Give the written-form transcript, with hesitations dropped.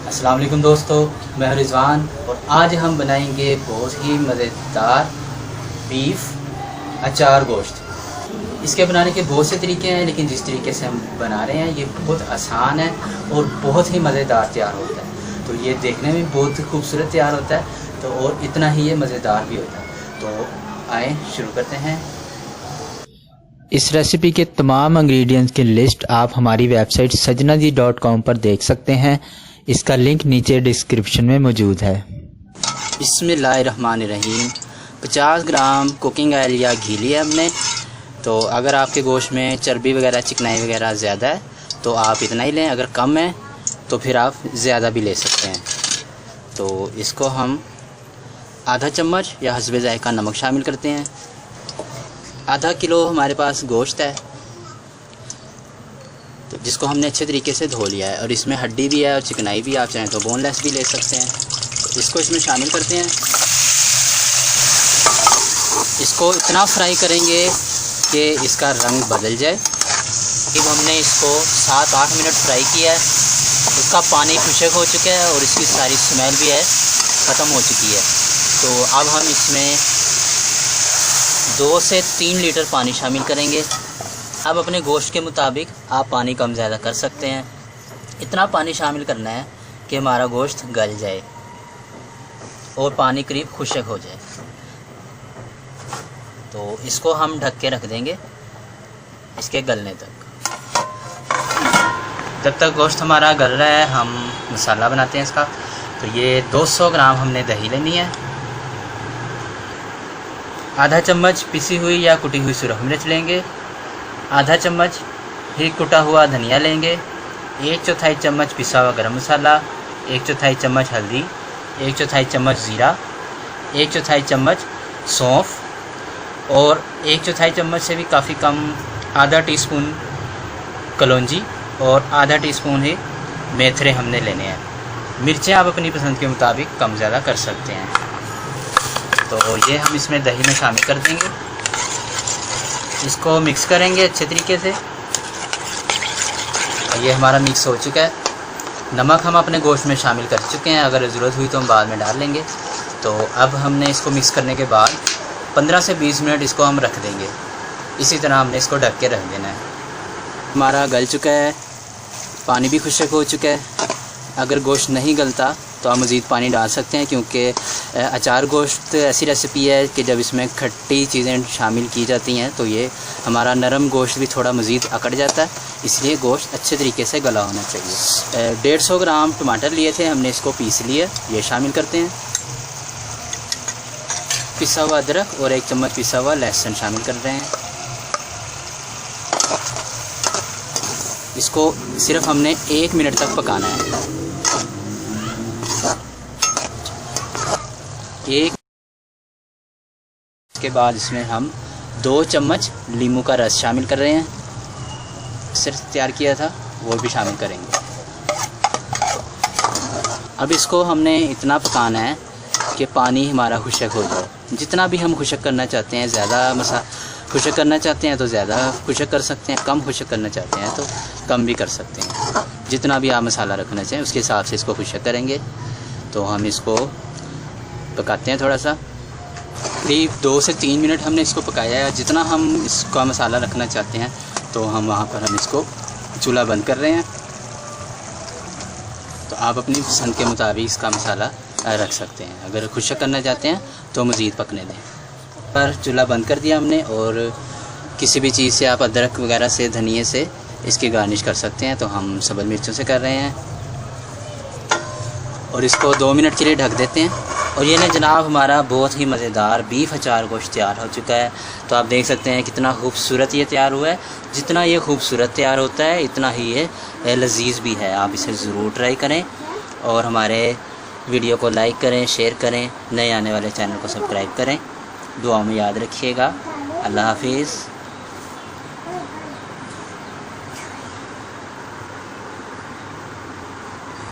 अस्सलाम वालेकुम दोस्तों, मैं हूं रिजवान और आज हम बनाएंगे बहुत ही मज़ेदार बीफ अचार गोश्त। इसके बनाने के बहुत से तरीके हैं, लेकिन जिस तरीके से हम बना रहे हैं ये बहुत आसान है और बहुत ही मज़ेदार तैयार होता है। तो ये देखने में बहुत खूबसूरत तैयार होता है तो और इतना ही ये मज़ेदार भी होता है। तो आए शुरू करते हैं। इस रेसिपी के तमाम इंग्रेडिएंट्स की लिस्ट आप हमारी वेबसाइट sajnaji.com पर देख सकते हैं। इसका लिंक नीचे डिस्क्रिप्शन में मौजूद है। बिस्मिल्लाहिर्रहमानिर्रहीम। 50 ग्राम कुकिंग ऑयल या घी लिया हमने। तो अगर आपके गोश्त में चर्बी वगैरह चिकनाई वगैरह ज़्यादा है तो आप इतना ही लें, अगर कम है तो फिर आप ज़्यादा भी ले सकते हैं। तो इसको हम आधा चम्मच या हस्बे ज़ायक़ा नमक शामिल करते हैं। आधा किलो हमारे पास गोश्त है तो जिसको हमने अच्छे तरीके से धो लिया है और इसमें हड्डी भी है और चिकनाई भी, आप चाहें तो बोनलेस भी ले सकते हैं। तो इसको इसमें शामिल करते हैं। इसको इतना फ्राई करेंगे कि इसका रंग बदल जाए। अब हमने इसको 7-8 मिनट फ्राई किया है। इसका पानी खुश्क हो चुका है और इसकी सारी स्मेल भी है ख़त्म हो चुकी है। तो अब हम इसमें 2 से 3 लीटर पानी शामिल करेंगे। अब अपने गोश्त के मुताबिक आप पानी कम ज़्यादा कर सकते हैं। इतना पानी शामिल करना है कि हमारा गोश्त गल जाए और पानी करीब खुश्क हो जाए। तो इसको हम ढक के रख देंगे इसके गलने तक। जब तक गोश्त हमारा गल रहा है हम मसाला बनाते हैं इसका। तो ये 200 ग्राम हमने दही लेनी है। आधा चम्मच पिसी हुई या कुटी हुई सुरख मिर्च लेंगे। आधा चम्मच ही कुटा हुआ धनिया लेंगे। 1/4 चम्मच पिसा हुआ गरम मसाला, 1/4 चम्मच हल्दी, 1/4 चम्मच ज़ीरा, 1/4 चम्मच सौंफ और 1/4 चम्मच से भी काफ़ी कम आधा टीस्पून कलौंजी और आधा टीस्पून ही मेथरे हमने लेने हैं। मिर्चें आप अपनी पसंद के मुताबिक कम ज़्यादा कर सकते हैं। तो ये हम इसमें दही में शामिल कर देंगे। इसको मिक्स करेंगे अच्छे तरीके से। ये हमारा मिक्स हो चुका है। नमक हम अपने गोश्त में शामिल कर चुके हैं, अगर ज़रूरत हुई तो हम बाद में डाल लेंगे। तो अब हमने इसको मिक्स करने के बाद 15 से 20 मिनट इसको हम रख देंगे। इसी तरह हमने इसको ढक के रख देना है। हमारा गल चुका है, पानी भी खुश्क हो चुका है। अगर गोश्त नहीं गलता तो आप मज़ीद पानी डाल सकते हैं, क्योंकि अचार गोश्त ऐसी रेसिपी है कि जब इसमें खट्टी चीज़ें शामिल की जाती हैं तो ये हमारा नरम गोश्त भी थोड़ा मज़ीद अकड़ जाता है। इसलिए गोश्त अच्छे तरीके से गला होना चाहिए। 150 ग्राम टमाटर लिए थे हमने, इसको पीस लिया, ये शामिल करते हैं। पिसा हुआ अदरक और 1 चम्मच पिसा हुआ लहसुन शामिल कर रहे हैं। इसको सिर्फ हमने 1 मिनट तक पकाना है। इसके बाद इसमें हम 2 चम्मच नींबू का रस शामिल कर रहे हैं। सिर्फ तैयार किया था वो भी शामिल करेंगे। अब इसको हमने इतना पकाना है कि पानी हमारा खुश्क हो जाए। जितना भी हम खुश्क करना चाहते हैं, ज़्यादा खुश्क करना चाहते हैं तो ज़्यादा खुश्क कर सकते हैं, कम खुश्क करना चाहते हैं तो कम भी कर सकते हैं। जितना भी आप मसाला रखना चाहें उसके हिसाब से इसको खुश्क करेंगे। तो हम इसको पकाते हैं थोड़ा सा, करीब 2 से 3 मिनट हमने इसको पकाया है। जितना हम इसका मसाला रखना चाहते हैं तो हम वहाँ पर हम इसको चूल्हा बंद कर रहे हैं। तो आप अपनी पसंद के मुताबिक इसका मसाला रख सकते हैं। अगर खुश्क करना चाहते हैं तो मज़ीद पकने दें। पर चूल्हा बंद कर दिया हमने, और किसी भी चीज़ से आप अदरक वगैरह से, धनिए से इसकी गार्निश कर सकते हैं। तो हम सब्ज़ मिर्चों से कर रहे हैं और इसको 2 मिनट के लिए ढक देते हैं। और ये ना जनाब हमारा बहुत ही मज़ेदार बीफ अचार गोश्त तैयार हो चुका है। तो आप देख सकते हैं कितना खूबसूरत ये तैयार हुआ है। जितना ये खूबसूरत तैयार होता है इतना ही ये लजीज़ भी है। आप इसे ज़रूर ट्राई करें और हमारे वीडियो को लाइक करें, शेयर करें, नए आने वाले चैनल को सब्सक्राइब करें। दुआ में याद रखिएगा। अल्लाह हाफिज़।